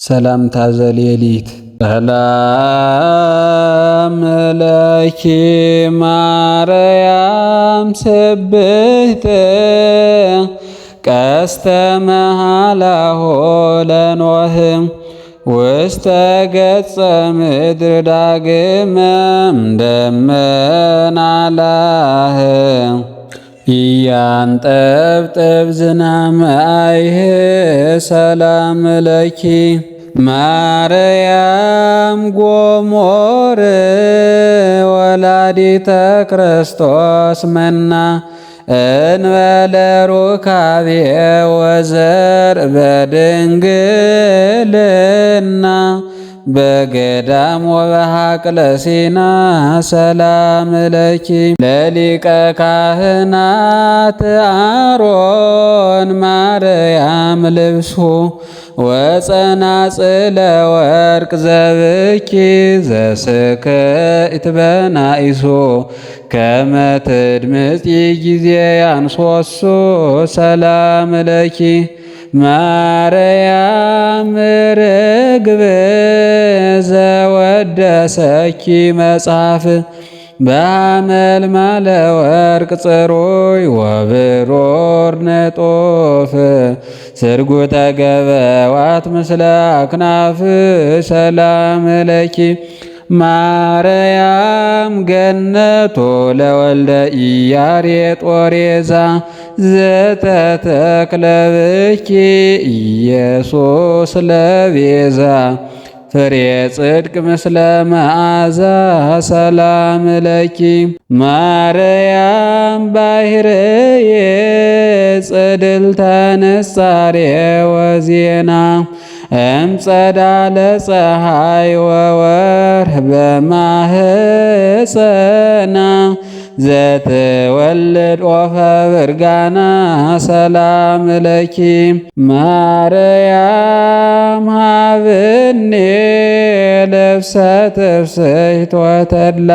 ሰላምታ ዘሌሊት ሰላም ለኪ ማርያም ስብሕት ቀስተ መሃላሆ ለኖህ ውስተ ገጸ ምድር ዳግመም ደመና ላህ ኢያንጠብጥብ ዝናመ አይህ ሰላም ለኪ ማርያም ጎሞር ወላዲተ ክርስቶስ መና እንበለ ሩካቤ ወዘር በድንግልና በገዳም ወበሐቅለ ሲና ሰላም ለኪ ለሊቀ ካህናት አሮን ማርያም ልብሱ ወጸናጽለ ወርቅ ዘብኪ ዘስክዕት በናኢሶ ከመ ትድምጺ ጊዜ ያንሶሱ ሰላም ለኪ ማርያም ርግብ ዘወደሰኪ መጽሐፍ በሐመልማለ ወርቅ ጽሩይ ወብሩር ንጡፍ ስርጉተ ገበዋት ምስለ አክናፍ ሰላም ለኪ ማርያም ገነቶ ለወልደ ኢያሬጥ ወሬዛ ዘተተክለ ብኪ ኢየሱስ ለቤዛ ፍሬ ጽድቅ ምስለ መዓዛ ሰላም ለኪ ማርያም ባሕርየ ጽድልተ ንጻሬ ወዜና እምጸዳለ ፀሐይ ወወርህ በማህፀና ዘትወልድ ኦፈ ብርጋና ሰላም ለኪ ማርያም ሀብኔ ልብሰ ትፍስሕት ወተድላ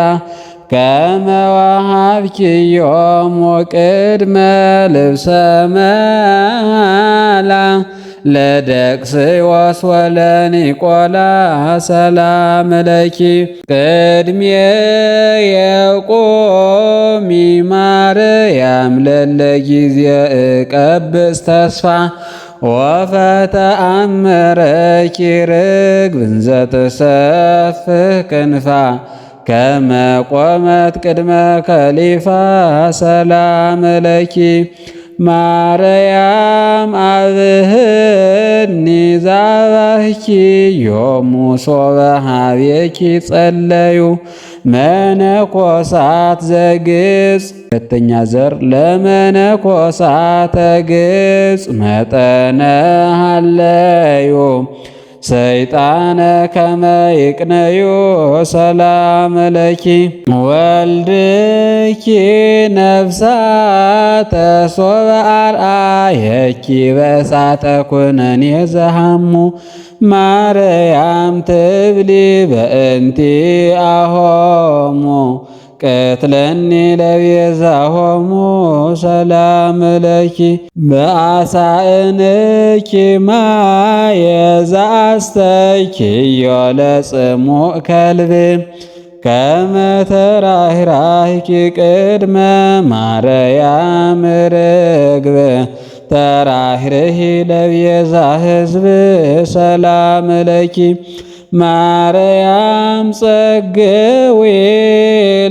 ከመ ወሀብኪዮሙ ቅድመ ልብሰ መሃላ ለደቅስዮስ ወለኒቆላ ሰላም ለኪ ቅድሜየ የቆሚ ማርያም ለለጊዜ እቀብጽ ተስፋ ወፈተአምረኪ ርግብ እንዘ ትሰፍሕ ክንፋ ከመ ቆመት ቅድመ ከሊፋ ሰላም ለኪ ማርያም አብህኒ ዛባህኪ ዮሙ ሶበ ሀቤኪ ጸለዩ መነኮሳት ዘግጽ ሁለተኛ ዘር ለመነኮሳተ ግጽ መጠነ ሃለዩ ሰይጣነ ከመ ይቅነዩ ሰላም ለኪ ወልድኪ ነፍሳተ ሶበ አርአየኪ በእሳተ ኩነኔ ዘሃሙ ማርያም ትብሊ በእንቲአሆሙ ቅትለኒ ለቤዛሆሙ ሰላም ለኪ በአሳእንኪ ማየ ዘአስተይኪዮ ለጽሙዕ ከልብ ከመ ተራሂራሂኪ ቅድመ ማርያም ርግብ ተራሂርሂ ለቤዛ ሕዝብ ሰላም ለኪ ማርያም ጸግዌ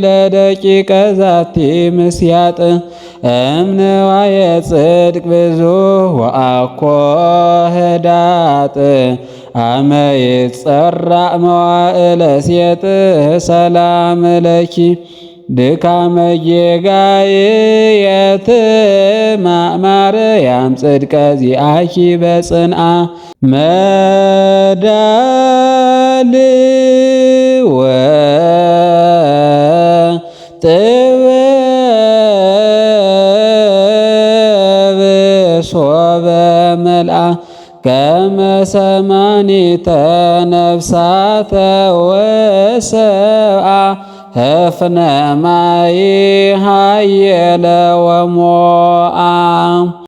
ለደቂቀ ዛቲ ምስያጥ እምንዋየ ጽድቅ ብዙ ወአኮ ህዳጥ አመ ይጸራእ መዋዕለ ሴጥ ሰላም ለኪ ድካመ ጌጋይ የትማዕ ማርያም ጽድቀ ዚአኪ በጽንዓ መዳል ወጥበብ ሶበ መልአ ከመ ሰማኒተ ነፍሳተ ወሰብአ ህፍነ ማይ ሃየለ ወሞአ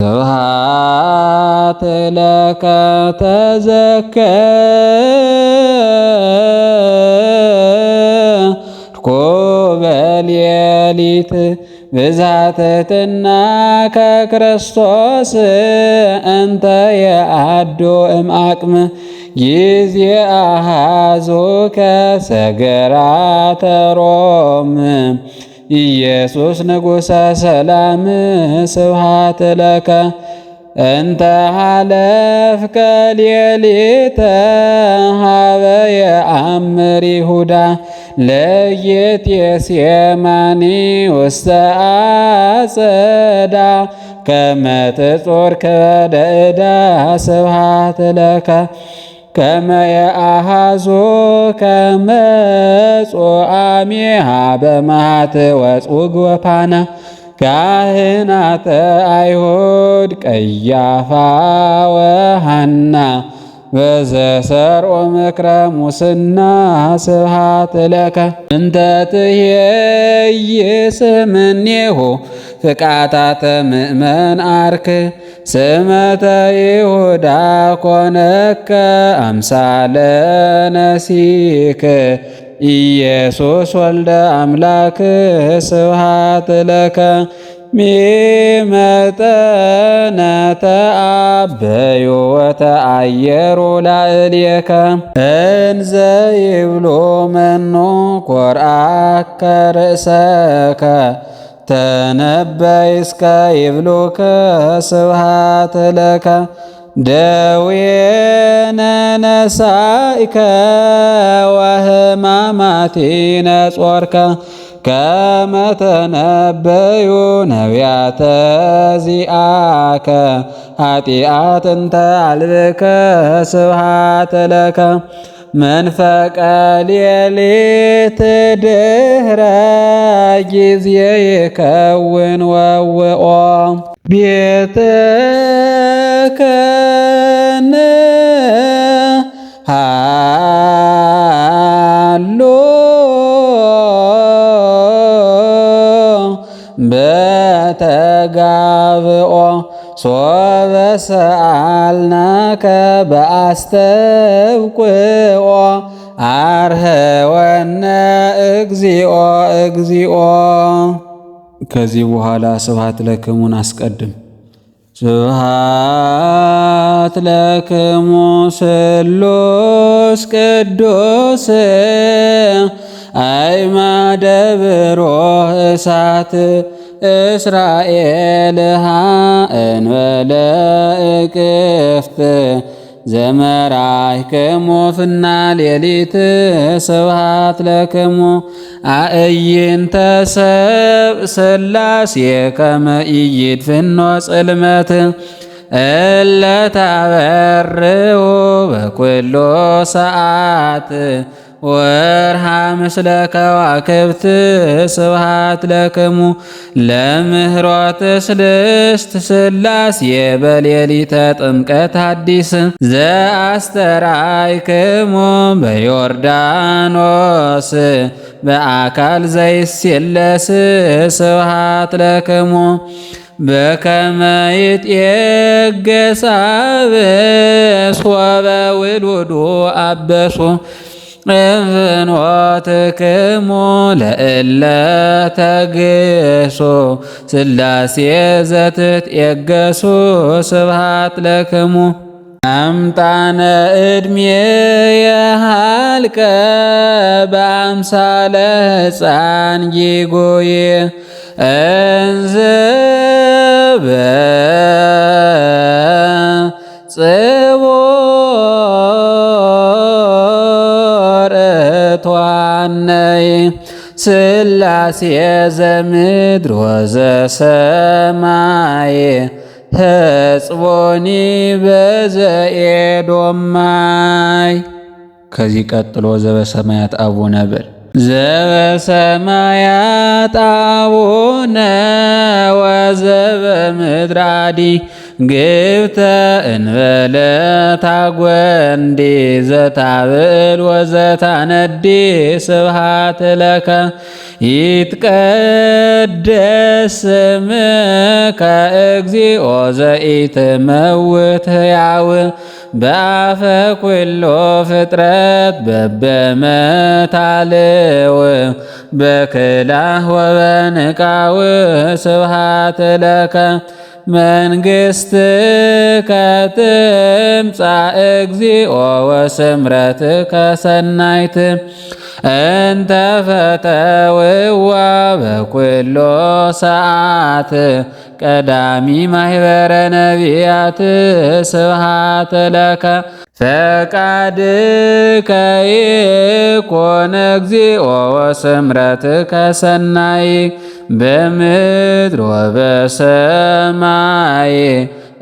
ስብሐት ለከ ተዘከርኩ በሌሊት ብዛትትና ከክርስቶስ እንተ የአዶ እምአቅም ጊዜ አሃዞ ከሰገራተ ሮም ኢየሱስ ንጉሠ ሰላም ስብሐት ለከ እንተ ሃለፍከ ሌሊተ ሀበ የአምር ይሁዳ ለየቴሴማኒ ውስተ አጸዳ ከመ ትጾር ክበደ ዕዳ ስብሐት ለከ ከመ የአሃዞ ከመ ጾአሜሃ በመዓት ወጽውግ ወፓና ካህናተ አይሁድ ቀያፋ ወሐና በዘሰርኦ ምክረ ሙስና ስብሐት ለከ እንተ ትኄይስ እምኔሁ ፍቃታተ ምእመን አርክ ስመተ ይሁዳ ኮነከ አምሳለ ነሲክ ኢየሱስ ወልደ አምላክ ስብሐት ለከ ሚመጠነ ተአበዩ ወተአየሩ ላዕሌከ እንዘ ይብሎ መኑ ኮርአከ ርእሰከ ተነበይ እስከ ይብሉከ ስብሐት ለከ ደዌነ ነሳእከ ወሕማማቲነ ጾርከ ከመ ተነበዩ ነቢያተ ዚአከ ኃጢአት እንተ አልብከ ስብሐት ለከ መንፈቀ ሌሊት ድኅረ ጊዜ ይከውን ወውኦ ቤትከነ ሃሎ በተጋብኦ ሶበ ሰአልናከ በአስተብቅኦ አርኅወነ እግዚኦ እግዚኦ። ከዚህ በኋላ ስብሐት ለክሙን አስቀድም። ስብሐት ለክሙ ስሉስ ቅዱስ አዕማደ ብሩህ እሳት እስራኤልሃ እንበለ እቅፍት ዘመራሕክሙ ፍና ሌሊት ስብሐት ለክሙ አእይንተ ሰብእ ሥላሴ ከመ ኢይድፍኖ ጽልመት እለ ታበርኡ በኵሉ ሰዓት ወርሃ ምስለ ከዋክብት ስብሐት ለክሙ ለምህሮተ ስልስት ሥላሴ በሌሊተ ጥምቀት ሐዲስ ዘአስተርአይክሙ በዮርዳኖስ በአካል ዘይሴለስ ስብሐት ለክሙ በከመ ይትዔገሥ አብስ ወበውሉዱ አበሱ እፍኖትክሙ ለእለ ተግሶ ሥላሴ ዘትትዔገሡ ስብሐት ለክሙ አምጣነ ዕድሜ የሃልቀ በአምሳለ ሕፃን ጊጎዬ እንዘ በጽቦር እትዋነይ ሥላሴ ዘምድር ወዘሰማይ ሕጽቦኒ በዘኤዶማይ። ከዚህ ቀጥሎ ዘበሰማያት አቡነ በል። ዘበሰማያት አቡነ ወዘበምድር አዲ ግብተ እንበለ ታጐንዲ ዘታብል ወዘታነዲ ስብሐት ለከ ይትቀደስ ስምከ እግዚኦ ዘኢትመውት ሕያው በአፈ ኩሎ ፍጥረት በበመታልው በክላህ ወበንቃው ስብሐት ለከ መንግሥትከ ትምጻእ እግዚኦ ወስምረትከ ሰናይት እንተ ፈተውዋ በኩሎ ሰዓት ቀዳሚ ማኅበረ ነቢያት ስብሐት ለከ ፈቃድከ ይኩን እግዚኦ ወስምረትከ ሰናይ በምድር ወበሰማይ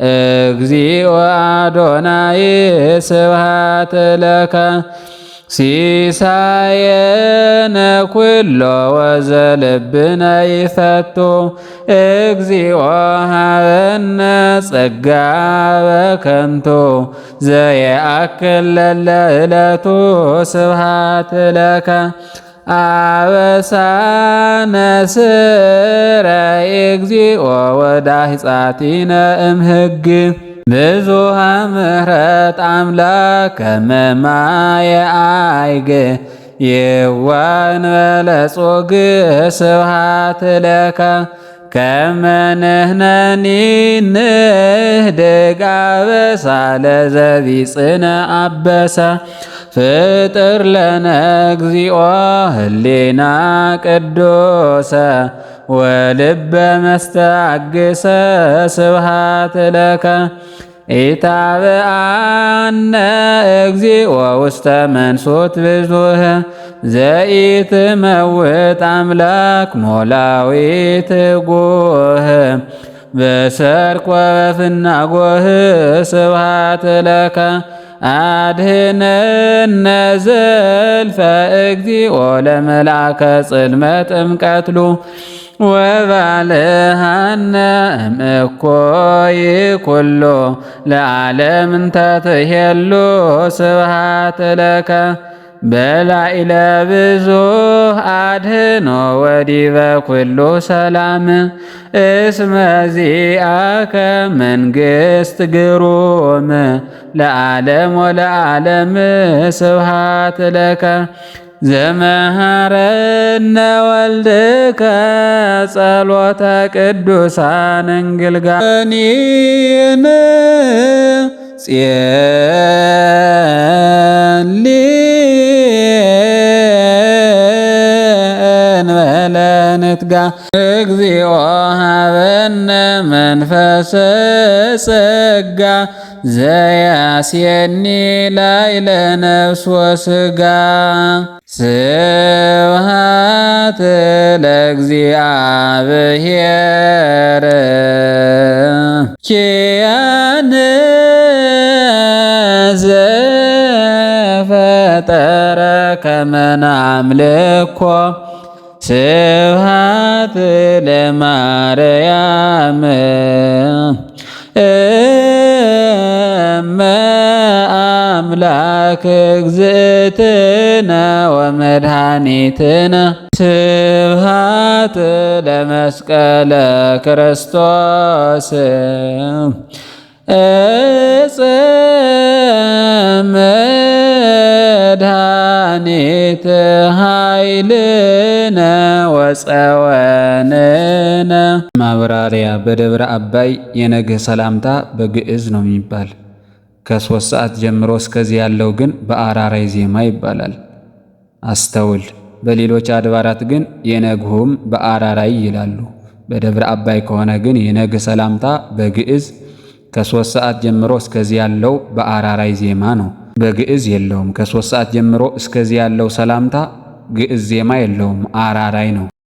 እግዚኦ አዶናይ ስብሐት ለከ ሲሳየነ ኩሎ ወዘልብነ ይፈቱ እግዚኦ ሀበነ ጸጋ በከንቱ ዘየአክል ለለዕለቱ ስብሐት ለከ አበሳነ ስረይ እግዚኦ ወዳሕፃቲነ እምሕግ ብዙኃ ምሕረት አምላክ ከመ ማየ አይግ የዋህ እንበለጾግ ስብሐት ለከ ከመ ንሕነኒ ንህድግ አበሳ ለዘቢጽነ አበሳ ፍጥር ለነ እግዚኦ ህሊና ቅዱሰ ወልበ መስተአግሰ ስብሐት ለከ ኢታብአነ እግዚኦ ውስተ መንሱት ብዙኅ ዘኢትመውት አምላክ ሞላዊት ጉህ በሰርክ ወበፍናጎህ ስብሐት ለከ አድኅነነ ዘልፈ እግዚኦ ለመልአከ ጽልመት እምቀትሉ ወባልሐነ እምእኮይ ኩሎ ለዓለም እንተ ትሄሉ ስብሐት ለከ በላዕለ ብዙኅ አድኅኖ ወዲበ ኩሉ ሰላም እስመ ዚአከ መንግሥት ግሩም ለዓለም ወለዓለም ስብሐት ለከ ዘመሃረነ ወልድከ ጸሎተ ቅዱሳን እንግልጋኒነ ጼሊ እንበለንትጋ እግዚኦ ሀበነ መንፈሰ ጸጋ ዘያስየኒ ላዕለ ነፍስ ወሥጋ ስብሐት ለእግዚአብሔር ኪያነ ዘፈጠረ ከመ ናምልኮ ስብሐት ለማርያም እመ አምላክ እግዝእትነ ወመድኃኒትነ ስብሐት ለመስቀለ ክርስቶስ ዕፀ መድኃኒት ኃይልነ ወፀወንነ። ማብራሪያ በደብረ አባይ የነግህ ሰላምታ በግዕዝ ነው የሚባል። ከ3 ሰዓት ጀምሮ እስከዚህ ያለው ግን በአራራይ ዜማ ይባላል። አስተውል። በሌሎች አድባራት ግን የነግሁም በአራራይ ይላሉ። በደብረ አባይ ከሆነ ግን የነግህ ሰላምታ በግዕዝ ከ3 ሰዓት ጀምሮ እስከዚህ ያለው በአራራይ ዜማ ነው። በግዕዝ የለውም። ከ3 ሰዓት ጀምሮ እስከዚህ ያለው ሰላምታ ግዕዝ ዜማ የለውም፣ አራራይ ነው።